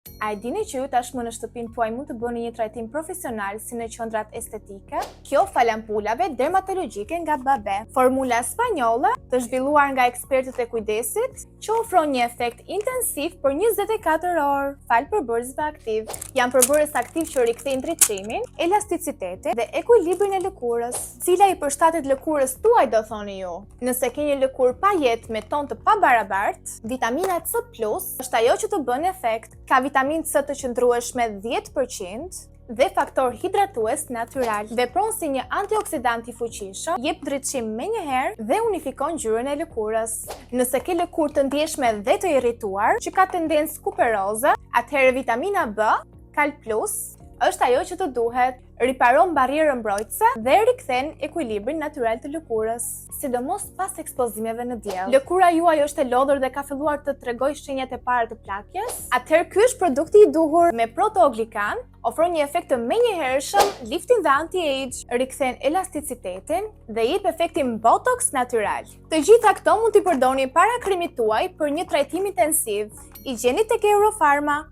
A e dini që ju tashmë në shtëpinë tuaj mund të bëni një trajtim profesional si në qendrat estetike? Kjo fal ampulave dermatologjike nga Babe, formula spanjolle të zhvilluar nga ekspertët e kujdesit, që ofron një efekt intensiv për 24 orë, fal përbërësit aktiv. Janë përbërës aktiv që rikthejnë ndriçimin, elasticitetin dhe ekuilibrin e lëkurës. Cila i përshtatet lëkurës tuaj, do thoni ju? Nëse ke një lëkurë pa jetë me ton të pabarabartë, vitamina C+ është ajo që të bën efekt. Ka vitamin C të qëndrueshme 10% dhe faktor hidratues natyral. Vepron si një antioksidant i fuqishëm, jep ndriçim menjëherë dhe unifikon ngjyrën e lëkurës. Nëse ke lëkurë të ndjeshme dhe të irrituar, që ka tendencë kuperoze, atëherë vitamina B, Kal Plus, është ajo që të duhet, riparon barrierën mbrojtëse dhe rikthen ekuilibrin natyral të lëkurës, sidomos pas ekspozimeve në diell. Lëkura juaj është e lodhur dhe ka filluar të tregojë shenjat e para të plakjes, atëherë ky është produkti i duhur me proteoglikan, ofron një efekt të menjëhershëm, lifting dhe anti-age, rikthen elasticitetin dhe jep efektin botox natyral. Të gjitha këto mund t'i përdorni para krimit tuaj për një trajtim intensiv. I gjeni tek Eurofarma.